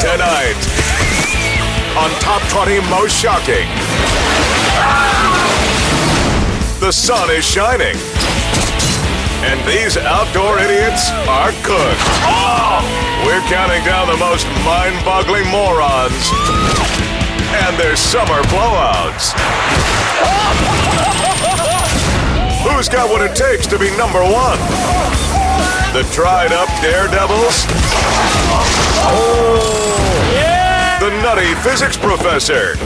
Tonight, on Top 20 Most Shocking, the sun is shining, and these outdoor idiots are cooked. We're counting down the most mind-boggling morons and their summer blowouts. Who's got what it takes to be number one? The dried-up daredevils? The nutty physics professor?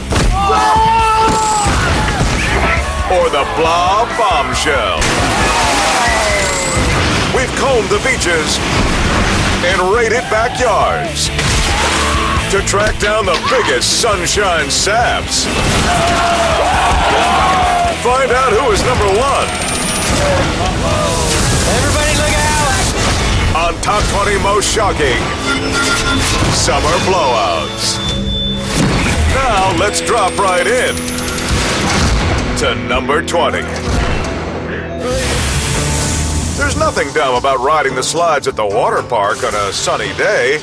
Or the blah bombshell? We've combed the beaches and raided backyards to track down the biggest sunshine saps. Find out who is number one. Everybody look out! On Top 20 Most Shocking Summer Blowouts. Now let's drop right in to number 20. There's nothing dumb about riding the slides at the water park on a sunny day.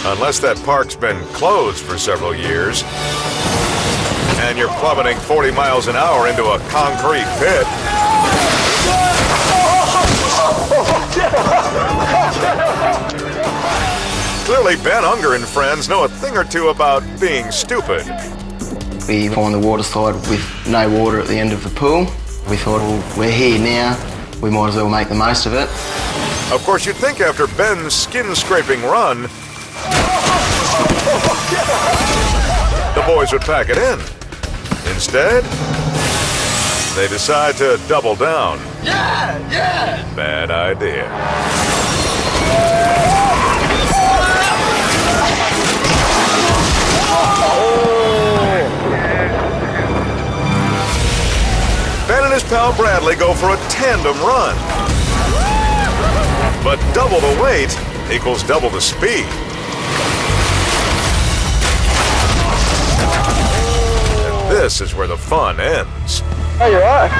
Unless that park's been closed for several years and you're plummeting 40 miles an hour into a concrete pit. Clearly, Ben Unger and friends know a thing or two about being stupid. We were on the water slide with no water at the end of the pool. We thought, well, we're here now, we might as well make the most of it. Of course, you'd think after Ben's skin-scraping run, the boys would pack it in. Instead, they decide to double down. Yeah! Bad idea. Ben and his pal Bradley go for a tandem run. But double the weight equals double the speed. And this is where the fun ends. Oh, you're right.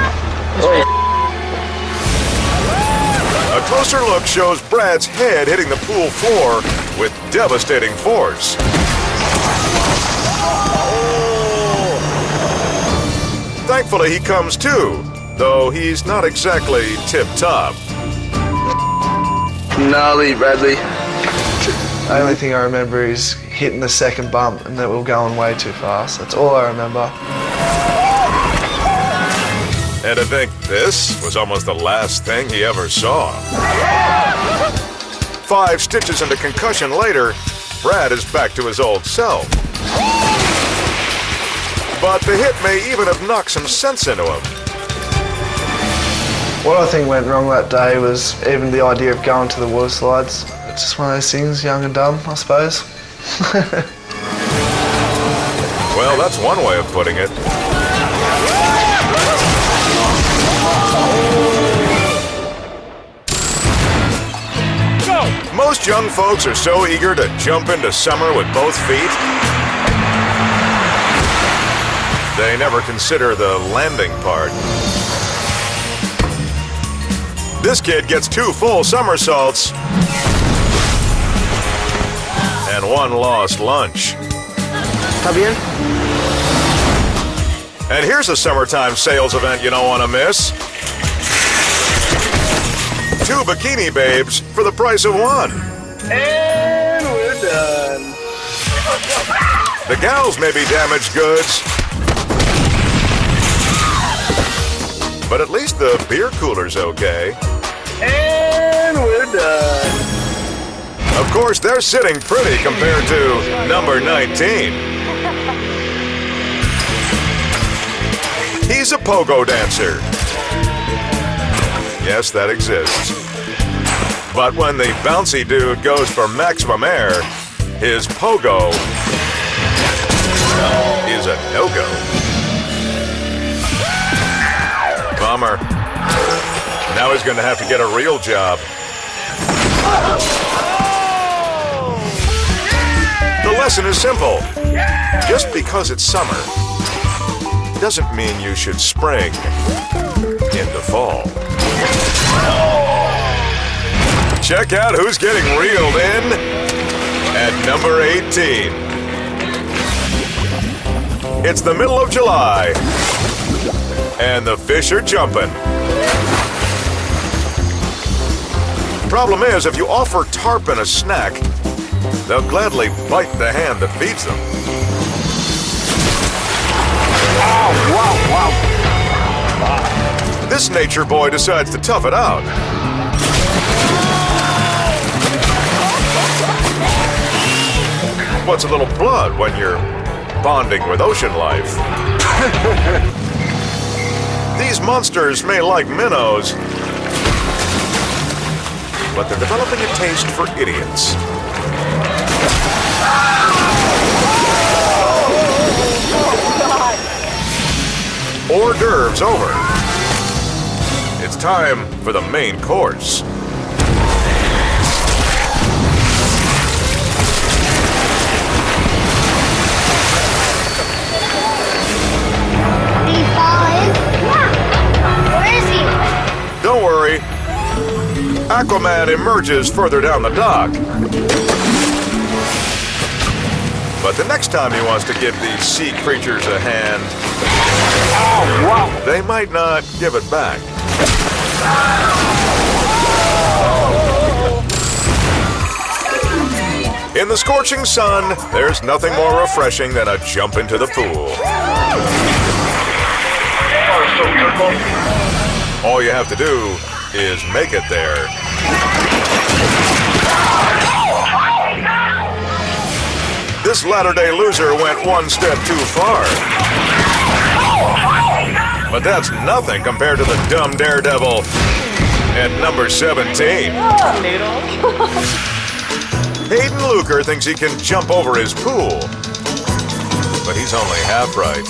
A closer look shows Brad's head hitting the pool floor with devastating force. Thankfully, he comes to, though he's not exactly tip-top. Gnarly, Bradley. The only thing I remember is hitting the second bump and that we were going way too fast. That's all I remember. And I think this was almost the last thing he ever saw. 5 stitches into concussion later, Brad is back to his old self. But the hit may even have knocked some sense into him. What I think went wrong that day was even the idea of going to the water slides. It's just one of those things, young and dumb, I suppose. Well, that's one way of putting it. Most young folks are so eager to jump into summer with both feet, they never consider the landing part. This kid gets 2 full somersaults and 1 lost lunch. Está bien? And here's a summertime sales event you don't want to miss. 2 bikini babes for the price of 1. And we're done. The gals may be damaged goods, but at least the beer cooler's okay. And we're done. Of course, they're sitting pretty compared to number 19. He's a pogo dancer. Yes, that exists. But when the bouncy dude goes for maximum air, his pogo is a no-go. Bummer. Now he's going to have to get a real job. The lesson is simple. Just because it's summer doesn't mean you should spring into fall. Check out who's getting reeled in at number 18. It's the middle of July, and the fish are jumping. Problem is, if you offer tarpon a snack, they'll gladly bite the hand that feeds them. Oh, wow. This nature boy decides to tough it out. What's a little blood when you're bonding with ocean life? These monsters may like minnows, but they're developing a taste for idiots. Hors d'oeuvres over. It's time for the main course. Did he fall in? Yeah. Where is he? Don't worry. Aquaman emerges further down the dock. But the next time he wants to give these sea creatures a hand, they might not give it back. In the scorching sun, there's nothing more refreshing than a jump into the pool. All you have to do is make it there. This latter-day loser went one step too far. But that's nothing compared to the dumb daredevil at number 17. Hayden Luker thinks he can jump over his pool, but he's only half right.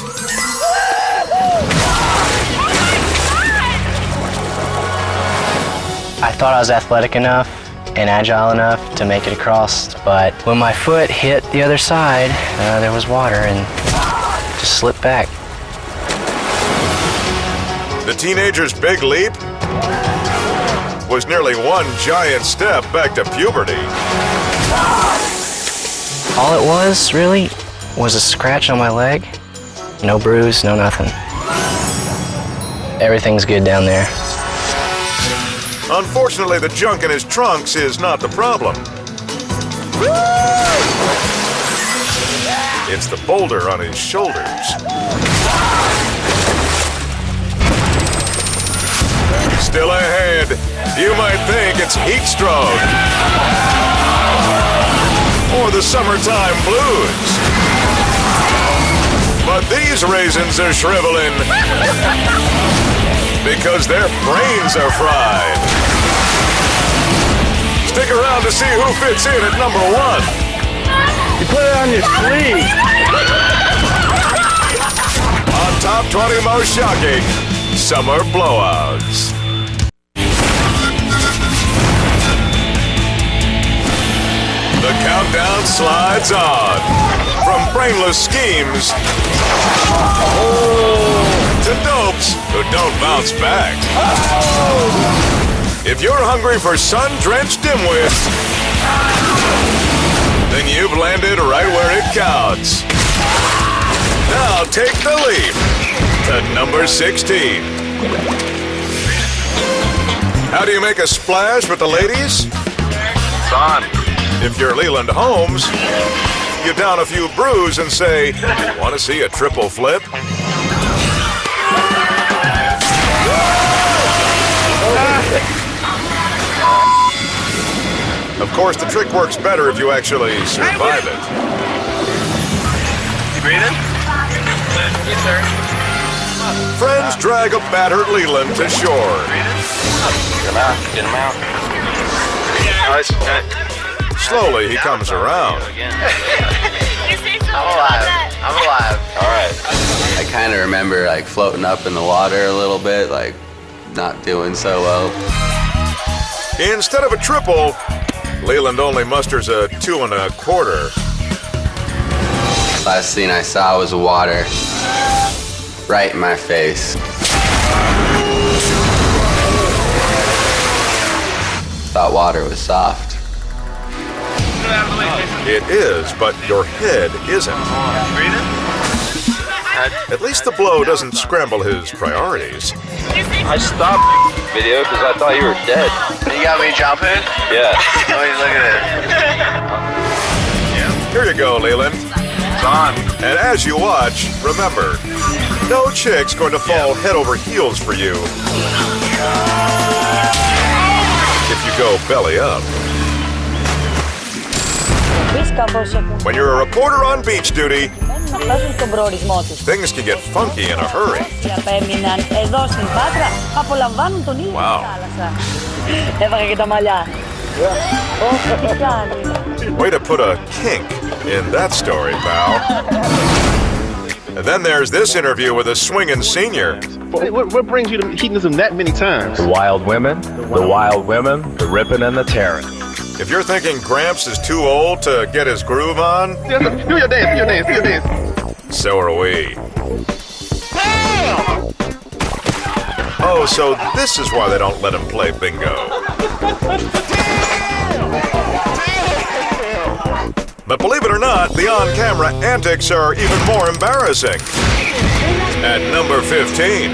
I thought I was athletic enough and agile enough to make it across, but when my foot hit the other side, there was water and just slipped back. The teenager's big leap was nearly one giant step back to puberty. All it was, really, was a scratch on my leg. No bruise, no nothing. Everything's good down there. Unfortunately, the junk in his trunks is not the problem. It's the boulder on his shoulders. Still ahead, you might think it's heat stroke or the summertime blues. But these raisins are shriveling because their brains are fried. Stick around to see who fits in at number 1. You put it on your sleeve. On top 20 most shocking summer blowouts. The countdown slides on. From brainless schemes to dopes who don't bounce back. If you're hungry for sun-drenched dimwits, then you've landed right where it counts. Now take the leap to number 16. How do you make a splash with the ladies? Son. If you're Leland Holmes, you down a few brews and say, want to see a triple flip? Of course, the trick works better if you actually survive it. You breathing? Yes, sir. Friends drag a battered Leland to shore. Get him out. Get him out. Nice. Slowly, he comes around. I'm alive. All right. I kind of remember like floating up in the water a little bit, like not doing so well. Instead of a triple, Leland only musters a 2 1/4. Last scene I saw was water right in my face. thought water was soft. It is, but your head isn't. At least the blow doesn't scramble his priorities. I stopped the video because I thought you were dead. You got me jumping? Yeah. Oh, look at it. Here you go, Leland. It's on. And as you watch, remember, no chick's going to fall head over heels for you if you go belly up. When you're a reporter on beach duty, things can get funky in a hurry. Wow. Way to put a kink in that story, pal. And then there's this interview with a swinging senior. What brings you to hedonism that many times? The wild women, the ripping and the tearing. If you're thinking Gramps is too old to get his groove on, Do your dance. so are we. Oh, so this is why they don't let him play bingo. But believe it or not, the on-camera antics are even more embarrassing. At number 15,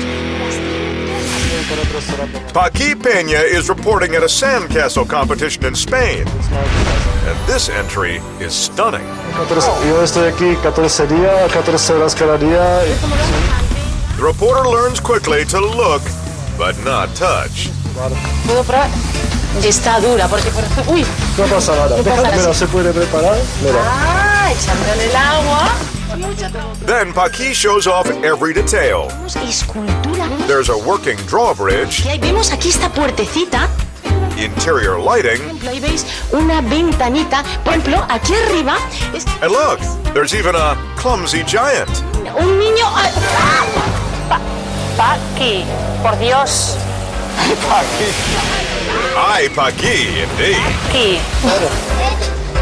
Paqui Peña is reporting at a sandcastle competition in Spain. And this entry is stunning. Yo estoy aquí 14 días, 14 horas cada día. The reporter learns quickly to look, but not touch. ¿Puedo probar? Y está dura, porque por ejemplo... ¡Uy! No pasa nada. Mira, se puede preparar. Mira. ¡Ah! Echándole el agua. Then Paqui shows off every detail. Escultura. There's a working drawbridge, Y ahí vemos aquí esta puertecita. interior lighting, Por ejemplo, ahí veis una ventanita. Por ejemplo, aquí arriba es and look, there's even a clumsy giant. un niño... Paqui, por Dios. Aye, Paqui, indeed. Paqui.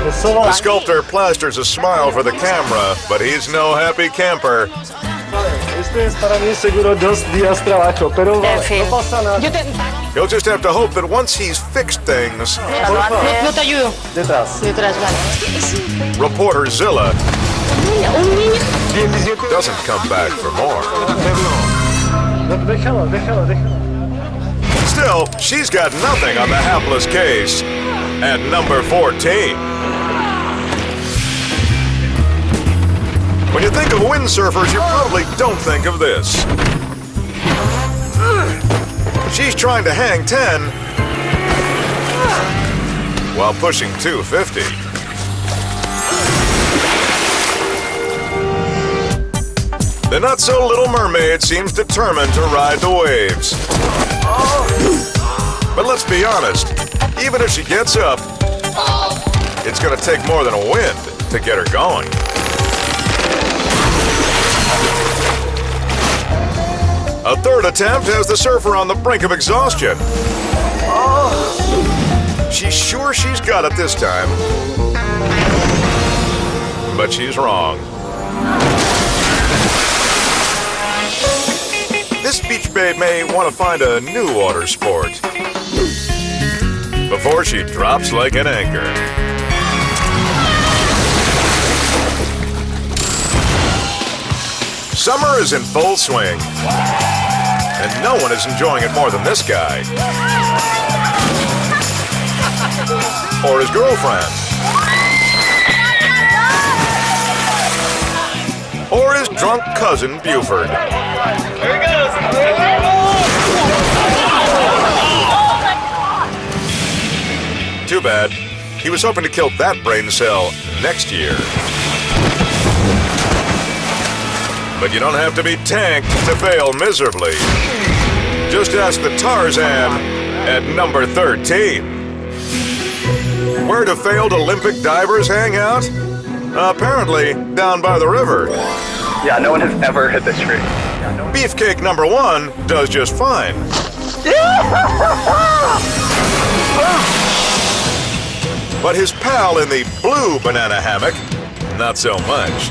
The sculptor plasters a smile for the camera, but he's no happy camper. Este es para mí seguro 2 días trabajo, pero En vale, fin. no pasa nada. Yo te... He'll just have to hope that once he's fixed things, No te ayudo. Detrás. Detrás, vale. reporter Zilla Un niño... doesn't come back for more. Déjalo. Still, she's got nothing on the hapless case. At number 14. When you think of windsurfers, you probably don't think of this. She's trying to hang 10 while pushing 250. The not-so-little mermaid seems determined to ride the waves. But let's be honest, even if she gets up, it's going to take more than a wind to get her going. A third attempt has the surfer on the brink of exhaustion. She's sure she's got it this time. But she's wrong. This beach babe may want to find a new water sport before she drops like an anchor. Summer is in full swing, and no one is enjoying it more than this guy. Or his girlfriend. Or his drunk cousin, Buford. There he goes. Too bad. He was hoping to kill that brain cell next year. But you don't have to be tanked to fail miserably. Just ask the Tarzan at number 13. Where do failed Olympic divers hang out? Apparently, down by the river. Yeah, no one has ever hit this tree. Beefcake number 1 does just fine. But his pal in the blue banana hammock, not so much.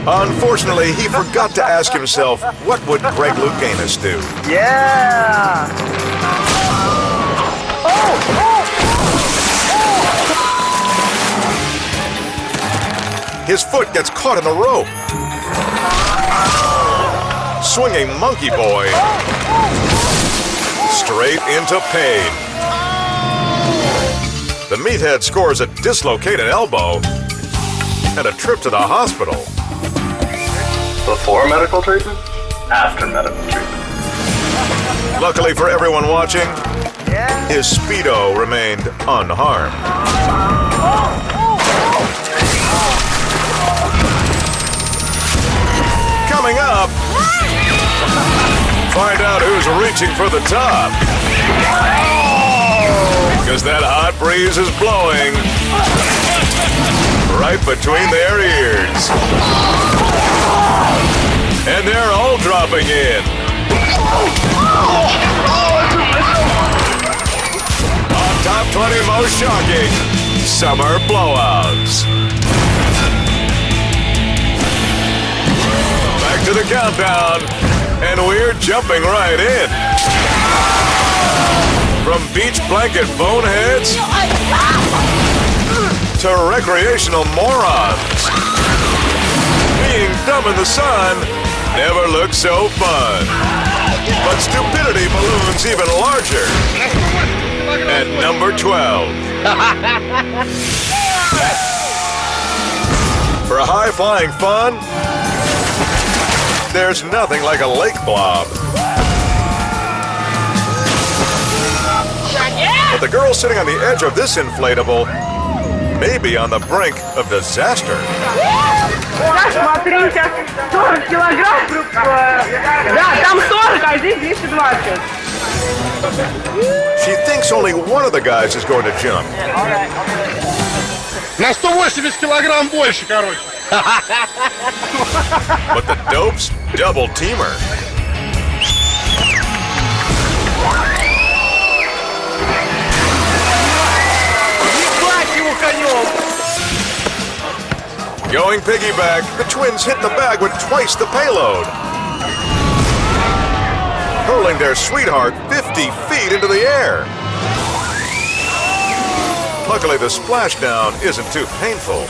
Unfortunately, he forgot to ask himself, what would Greg Louganis do? Yeah! His foot gets caught in the rope. Swinging monkey boy. Straight into pain. The meathead scores a dislocated elbow and a trip to the hospital. Before medical treatment? After medical treatment. Luckily for everyone watching, his Speedo remained unharmed. Coming up, find out who's reaching for the top. Because that hot breeze is blowing right between their ears. And they're all dropping in. On top 20 most shocking summer blowouts. Back to the countdown, and we're jumping right in. From beach blanket boneheads to recreational morons. Being dumb in the sun never looks so fun. But stupidity balloons even larger. At number 12. For high-flying fun, there's nothing like a lake blob. But the girl sitting on the edge of this inflatable may be on the brink of disaster. Смотрите, 40 килограмм. Да, там 40, а здесь 220. She thinks only one of the guys is going to jump. На 180 килограмм больше, короче. But the dope's double teamer. Going piggyback, the twins hit the bag with twice the payload. Hurling their sweetheart 50 feet into the air. Luckily, the splashdown isn't too painful.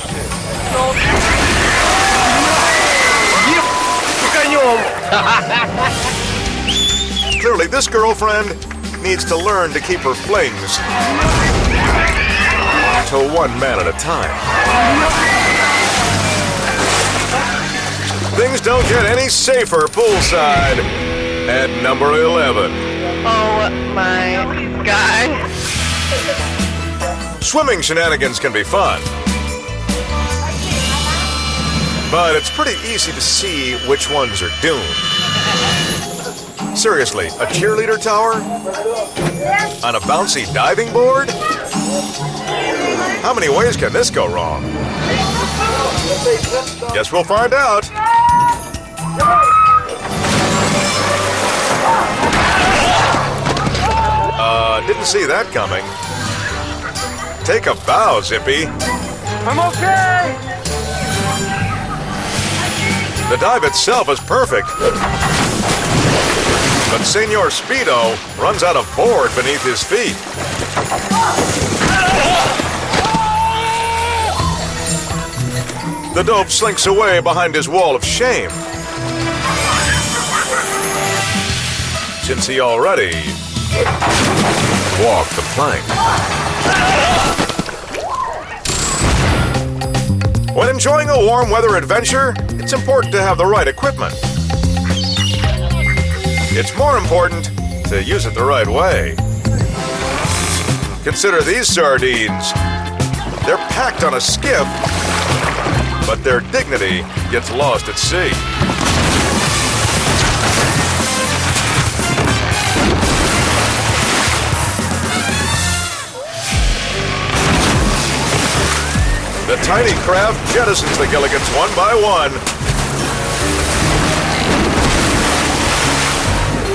Clearly, this girlfriend needs to learn to keep her flings to one man at a time. Things don't get any safer poolside at number 11. Oh my God. Swimming shenanigans can be fun, but it's pretty easy to see which ones are doomed. Seriously, a cheerleader tower? On a bouncy diving board? How many ways can this go wrong? Guess we'll find out. Didn't see that coming. Take a bow, Zippy. I'm okay. The dive itself is perfect. But Senor Speedo runs out of board beneath his feet. The dope slinks away behind his wall of shame. Since he already walked the plank. When enjoying a warm weather adventure, it's important to have the right equipment. It's more important to use it the right way. Consider these sardines. They're packed on a skiff, but their dignity gets lost at sea. The tiny craft jettisons the Gilligans one by one,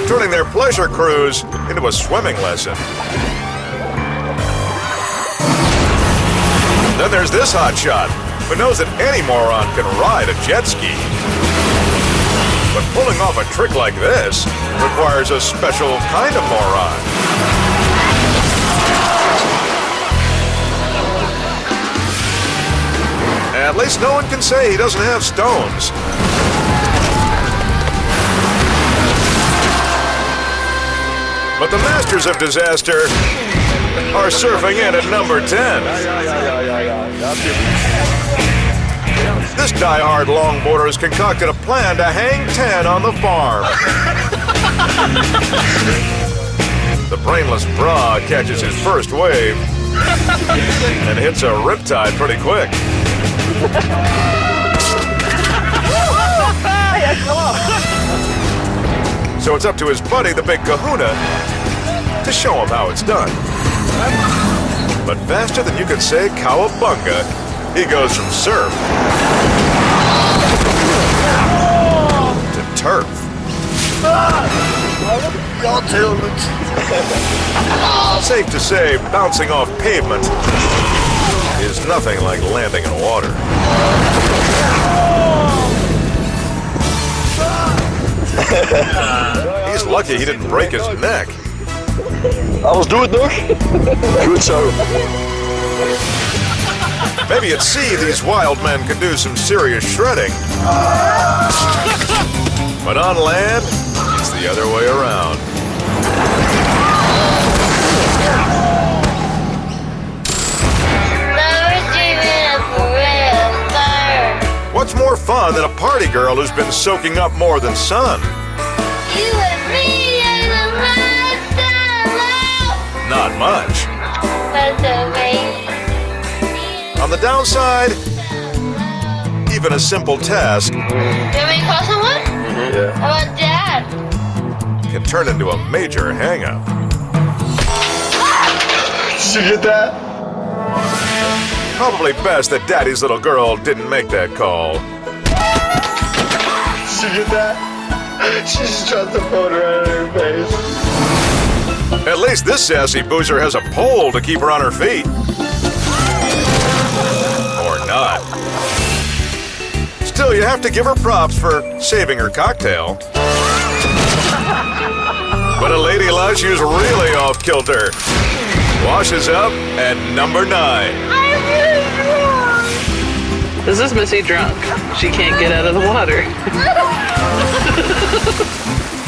turning their pleasure cruise into a swimming lesson. Then there's this hotshot, who knows that any moron can ride a jet ski. But pulling off a trick like this requires a special kind of moron. At least no one can say he doesn't have stones. But the masters of disaster are surfing in at number 10. This die-hard longboarder has concocted a plan to hang 10 on the farm. The brainless bra catches his first wave and hits a riptide pretty quick. So it's up to his buddy, the big kahuna, to show him how it's done. But faster than you could say cowabunga, he goes from surf to turf. Safe to say, bouncing off pavement is nothing like landing in water. He's lucky he didn't break his neck. Alles doet nog. Goed zo. Maybe at sea these wild men can do some serious shredding. But on land, it's the other way around. What's more fun than a party girl who's been soaking up more than sun? You and me and the lifestyle. Not much. But the way. On the downside, even a simple task You want me to call someone? Yeah. How about Dad? can turn into a major hang-up. Did you get that? Probably best that Daddy's little girl didn't make that call. Did you get that? She just dropped the phone right in her face. At least this sassy boozer has a pole to keep her on her feet. Or not. Still, you have to give her props for saving her cocktail. But a lady lush who's really off kilter washes up at number 9. This is Missy drunk. She can't get out of the water.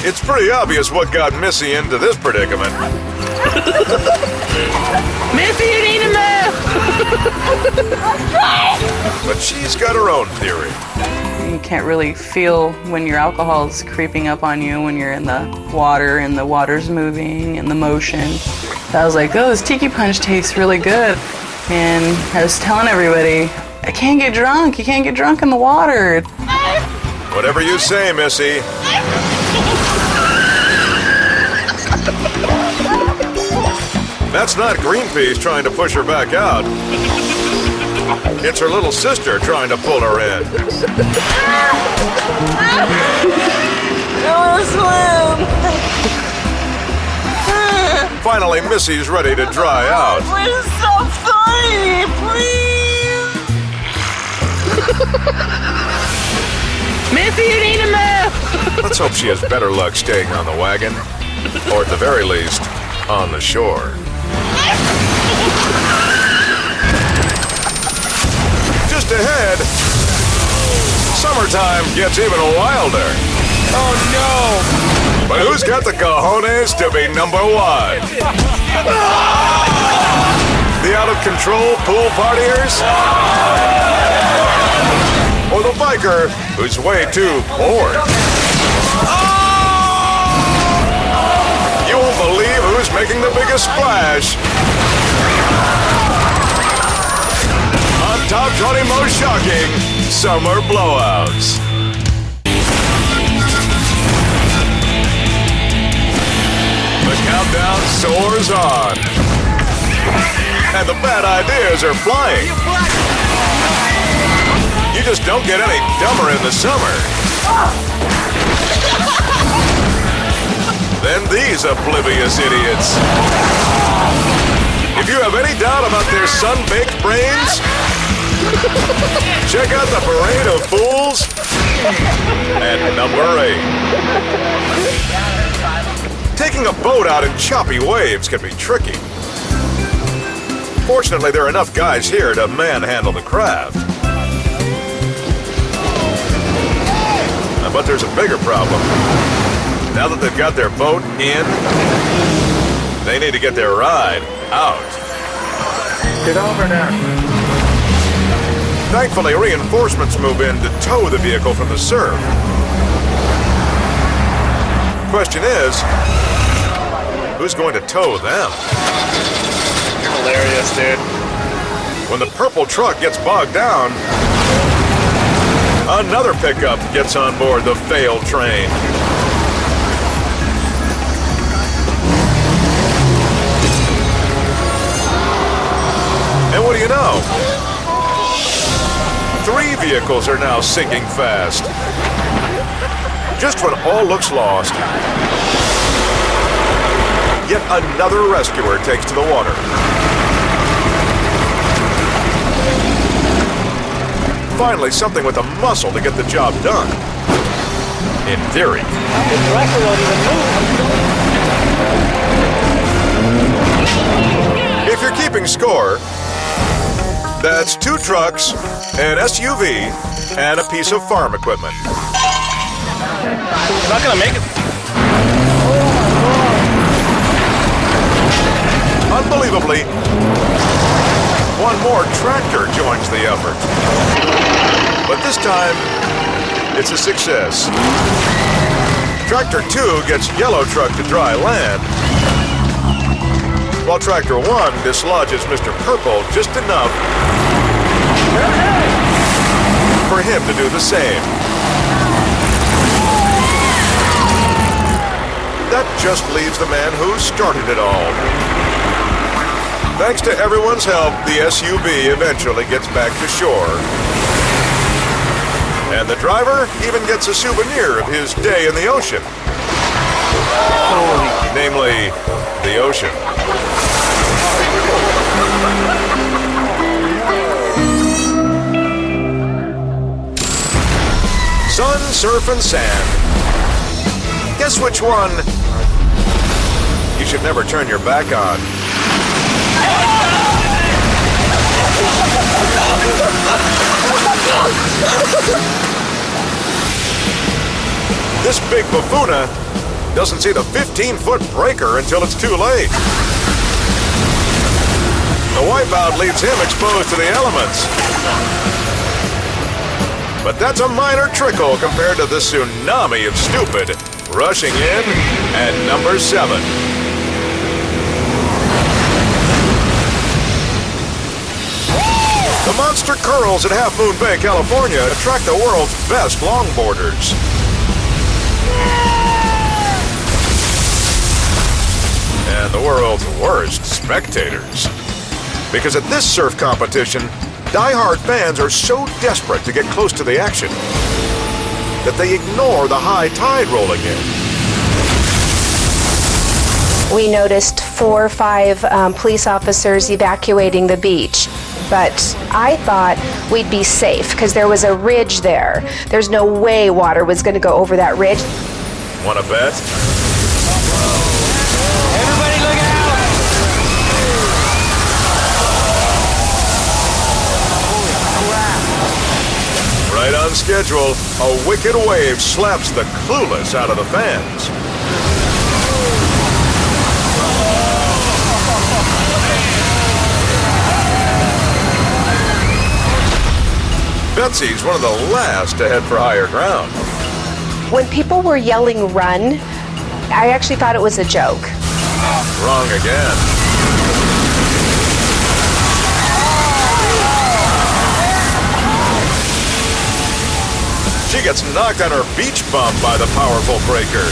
It's pretty obvious what got Missy into this predicament. Missy, you need to move! But she's got her own theory. You can't really feel when your alcohol is creeping up on you when you're in the water and the water's moving and the motion. So I was like, oh, this tiki punch tastes really good. And I was telling everybody, I can't get drunk. You can't get drunk in the water. Whatever you say, Missy. That's not Greenpeace trying to push her back out. It's her little sister trying to pull her in. I want to swim. Finally, Missy's ready to dry out. Please stop throwing me, please. Missy, you need to move. Let's hope she has better luck staying on the wagon, or at the very least, on the shore. Just ahead, summertime gets even wilder. Oh no! But who's got the cojones to be number 1? The out-of-control pool partiers? Or the biker who's way too bored? You won't believe who's making the biggest splash. On top 20 most shocking summer blowouts. The countdown soars on. And the bad ideas are flying. You just don't get any dumber in the summer. Than these oblivious idiots. If you have any doubt about their sun-baked brains, Check out the parade of fools. And number 8. Taking a boat out in choppy waves can be tricky. Fortunately, there are enough guys here to manhandle the craft. But there's a bigger problem. Now that they've got their boat in, they need to get their ride out. Get over there. Thankfully, reinforcements move in to tow the vehicle from the surf. Question is, who's going to tow them? You're hilarious, dude. When the purple truck gets bogged down, another pickup gets on board the failed train. And what do you know? 3 vehicles are now sinking fast. Just when all looks lost, yet another rescuer takes to the water. Finally, something with the muscle to get the job done. In theory. If you're keeping score, that's 2 trucks, an SUV, and a piece of farm equipment. It's not gonna make it. Unbelievably, one more tractor joins the effort. But this time, it's a success. Tractor 2 gets yellow truck to dry land, while Tractor 1 dislodges Mr. Purple just enough for him to do the same. That just leaves the man who started it all. Thanks to everyone's help, the SUV eventually gets back to shore. And the driver even gets a souvenir of his day in the ocean. Namely, the ocean. Sun, surf, and sand. Guess which one you should never turn your back on? This big buffoona doesn't see the 15-foot breaker until it's too late. The wipeout leaves him exposed to the elements. But that's a minor trickle compared to the tsunami of stupid rushing in at number 7. The monster curls at Half Moon Bay, California attract the world's best longboarders. And the world's worst spectators. Because at this surf competition, die-hard fans are so desperate to get close to the action that they ignore the high tide rolling in. We noticed 4 or 5 police officers evacuating the beach. But I thought we'd be safe because there was a ridge there. There's no way water was going to go over that ridge. Want to bet? Everybody look out! Right on schedule, a wicked wave slaps the clueless out of the fans. Betsy's one of the last to head for higher ground. When people were yelling run, I actually thought it was a joke. Wrong again. She gets knocked on her beach bum by the powerful breaker.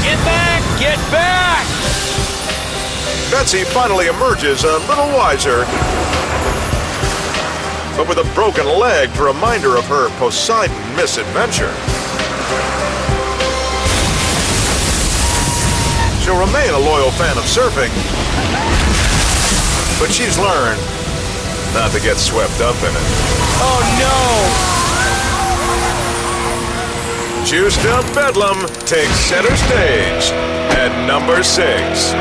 Get back! Get back! Betsy finally emerges a little wiser, but with a broken leg to remind her of her Poseidon misadventure. She'll remain a loyal fan of surfing, but she's learned not to get swept up in it. Oh no! Juiced Up Bedlam takes center stage at number 6.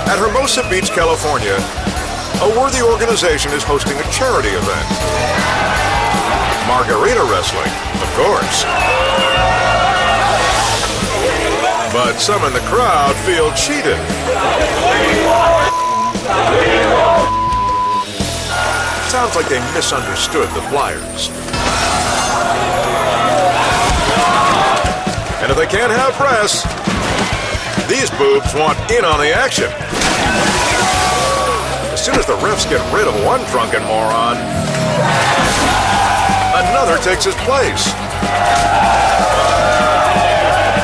At Hermosa Beach, California, a worthy organization is hosting a charity event. Margarita wrestling, of course. But some in the crowd feel cheated. Sounds like they misunderstood the flyers. And if they can't have press, these boobs want in on the action. As soon as the refs get rid of one drunken moron, another takes his place.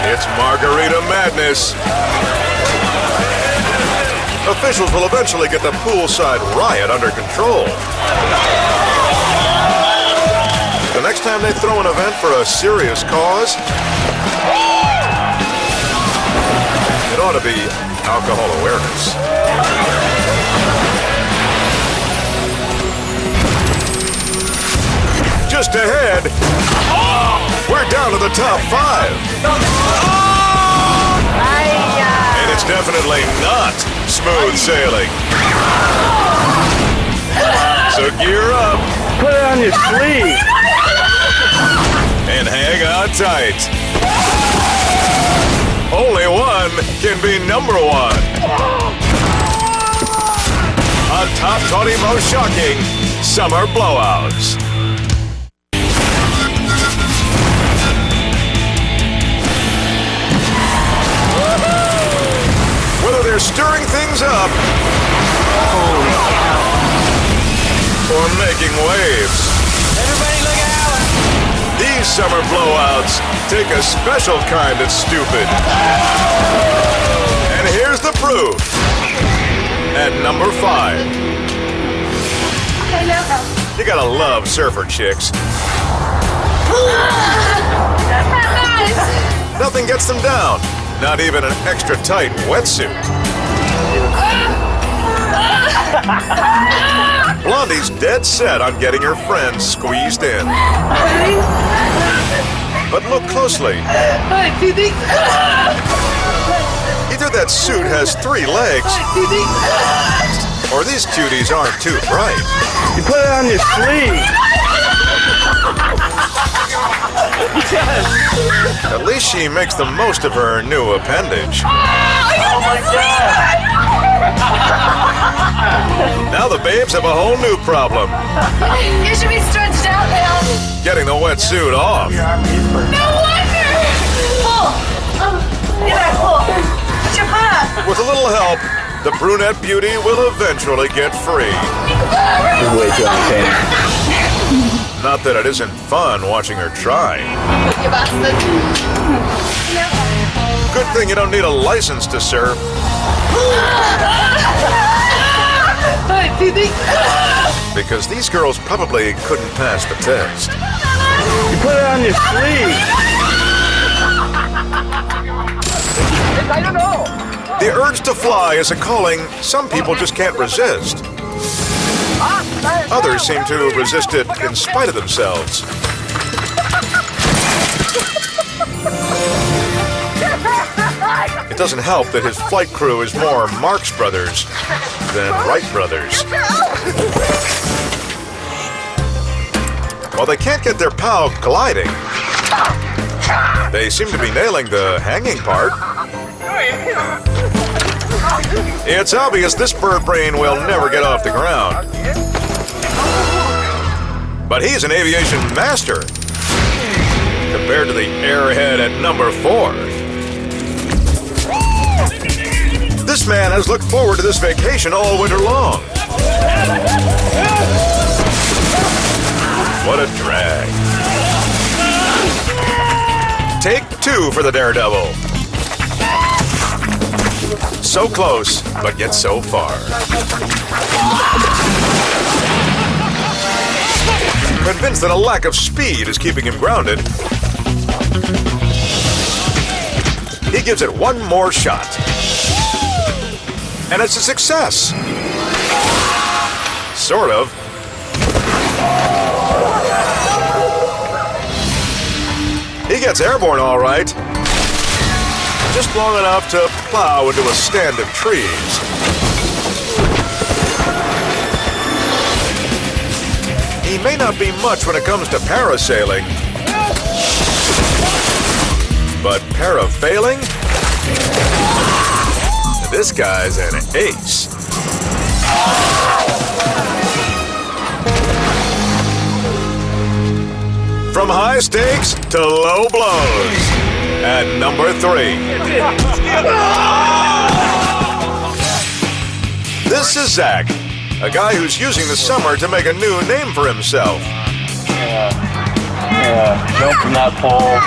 It's Margarita Madness. Officials will eventually get the poolside riot under control. The next time they throw an event for a serious cause, it ought to be alcohol awareness. Just ahead, we're down to the top 5. And it's definitely not smooth sailing. So gear up. Put it on your sleeve. And hang on tight. Only one can be number 1. On Top 20 Most Shocking Summer Blowouts. Whether they're stirring things up or making waves. Everybody look out! These summer blowouts take a special kind of stupid. And here's the proof. At number 5. You gotta love surfer chicks. Nothing gets them down. Not even an extra tight wetsuit. Blondie's dead set on getting her friends squeezed in. But look closely. Either that suit has 3 legs, or these cuties aren't too bright. You put it on your sleeve. At least she makes the most of her new appendage. Oh my god! Now the babes have a whole new problem. You should be stretched out now. Getting the wetsuit off. No wonder! Pull! Get back, pull! Put your foot up! With a little help, the brunette beauty will eventually get free. Way too entertaining. Not that it isn't fun watching her try. You bastard. Good thing you don't need a license to surf. Because these girls probably couldn't pass the test. You put it on your sleeve. I don't know. The urge to fly is a calling some people just can't resist. Others seem to resist it in spite of themselves. It doesn't help that his flight crew is more Marx Brothers than Wright Brothers. While they can't get their POW gliding, they seem to be nailing the hanging part. It's obvious this bird brain will never get off the ground. But he's an aviation master compared to the airhead at number 4. This man has looked forward to this vacation all winter long. What a drag. Take 2 for the daredevil. So close, but yet so far. Convinced that a lack of speed is keeping him grounded, he gives it one more shot. and it's a success. Sort of. He gets airborne all right. Just long enough to plow into a stand of trees. He may not be much when it comes to parasailing, but parafailing? This guy's an ace. From high stakes to low blows. At number 3. This is Zach, a guy who's using the summer to make a new name for himself. Jump from that pole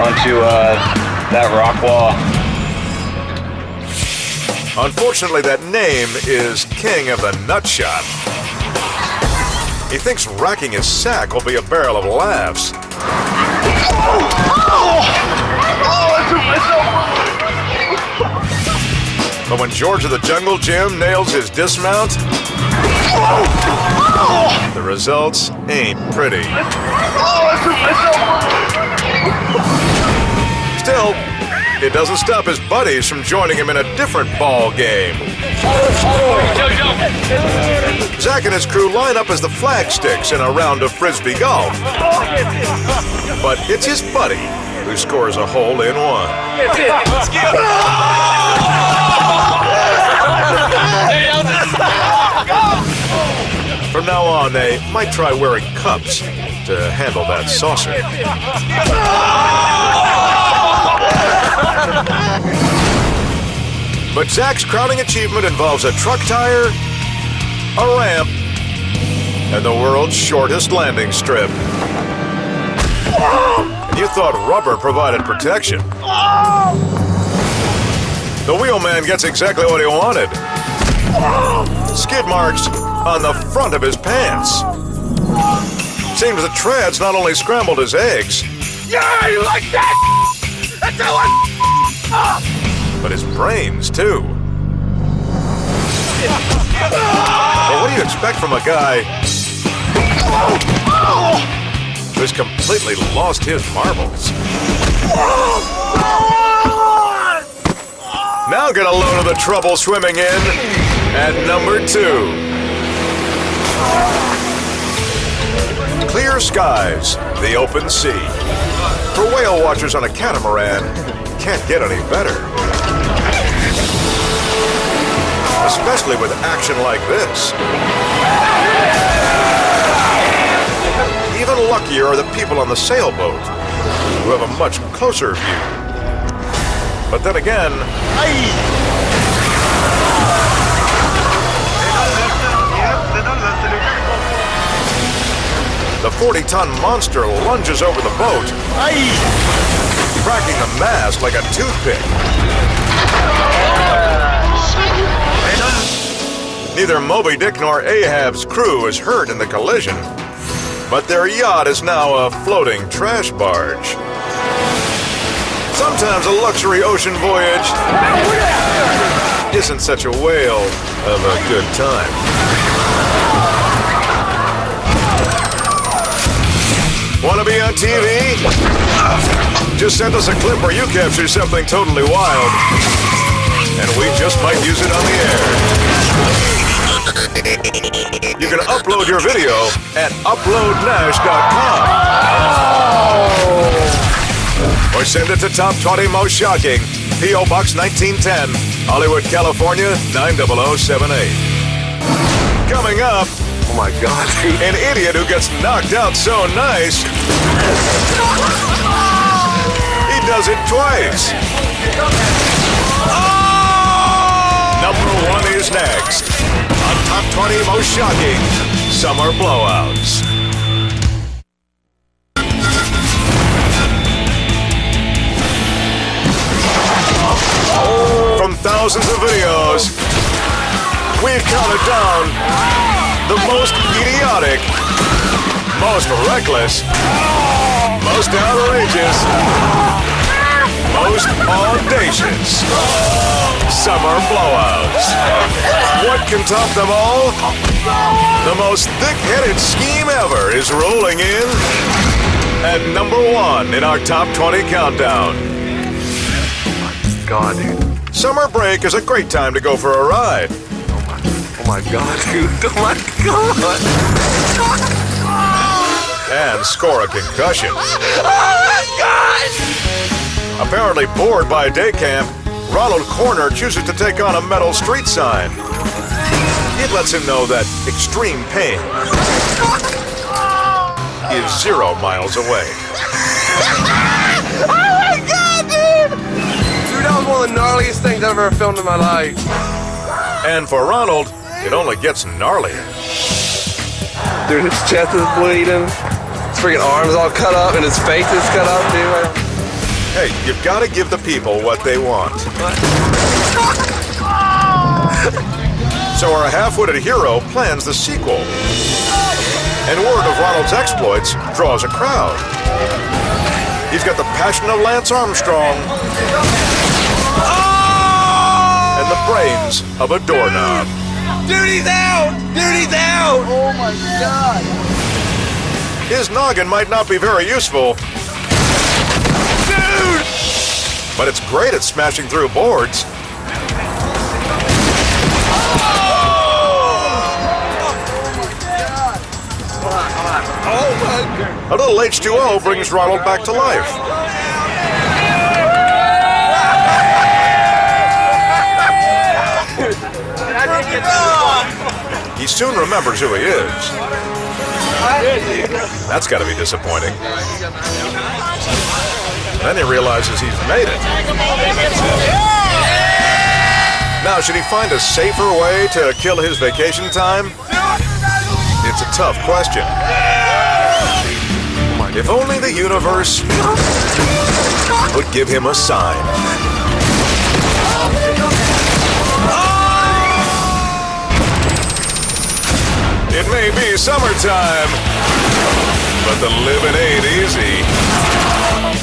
onto that rock wall. Unfortunately, that name is King of the Nutshot. He thinks racking his sack will be a barrel of laughs. But when George of the Jungle Gym nails his dismount, the results ain't pretty. Still, it doesn't stop his buddies from joining him in a different ball game. Zach and his crew line up as the flag sticks in a round of frisbee golf. But it's his buddy who scores a hole-in-one. From now on, they might try wearing cups to handle that saucer. But Zach's crowning achievement involves a truck tire, a ramp, and the world's shortest landing strip. And you thought rubber provided protection. The wheelman gets exactly what he wanted. Skid marks on the front of his pants. Seems the treads not only scrambled his eggs, Yeah, you like that? That's how I but his brains, too. But what do you expect from a guy who's completely lost his marbles? Now get a load of the trouble swimming in at number 2. Clear skies, the open sea. For whale watchers on a catamaran, can't get any better. Especially with action like this. Even luckier are the people on the sailboat, who have a much closer view. But then again, the 40-ton monster lunges over the boat, cracking the mast like a toothpick. Neither Moby Dick nor Ahab's crew is hurt in the collision, but their yacht is now a floating trash barge. Sometimes a luxury ocean voyage isn't such a whale of a good time. Want to be on TV? Just send us a clip where you capture something totally wild, and we just might use it on the air. You can upload your video at uploadnash.com. Or send it to Top 20 Most Shocking, P.O. Box 1910, Hollywood, California, 90078. Coming up, oh my God, an idiot who gets knocked out so nice, he does it twice. Number 1 is next on Top 20 Most Shocking Summer Blowouts. From thousands of videos, we've counted down the most idiotic, most reckless, most outrageous, most audacious Summer Blowouts. What can top them all? The most thick-headed scheme ever is rolling in at number 1 in our top 20 countdown. God, dude. Summer break is a great time to go for a ride. Oh my God, dude. Oh my God. And score a concussion. Oh my God! Apparently bored by day camp, Ronald Corner chooses to take on a metal street sign. It lets him know that extreme pain is 0 miles away. Oh my God, dude! Dude, that was one of the gnarliest things I've ever filmed in my life. And for Ronald, it only gets gnarlier. Dude, his chest is bleeding. His freaking arms all cut up and his face is cut up, dude. Hey, you've got to give the people what they want. So our half-witted hero plans the sequel. And word of Ronald's exploits draws a crowd. He's got the passion of Lance Armstrong and the brains of a doorknob. Dude, he's out! Dude, he's out! Oh my God! His noggin might not be very useful, Dude! but it's great at smashing through boards. Oh my God! A little H2O brings Ronald back to life. He soon remembers who he is. That's got to be disappointing. Then he realizes he's made it. Now, should he find a safer way to kill his vacation time? It's a tough question. If only the universe would give him a sign. It may be summertime, but the living ain't easy.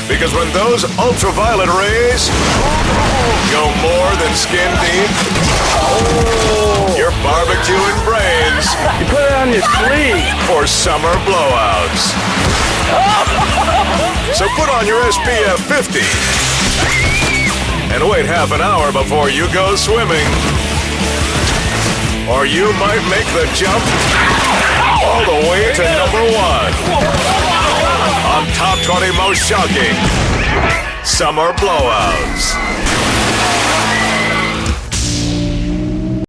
Because when those ultraviolet rays go more than skin deep, you're barbecuing brains. You put it on your sleeve. For summer blowouts. So put on your SPF 50 and wait half an hour before you go swimming. Or you might make the jump all the way to number 1 on Top 20 Most Shocking Summer Blowouts.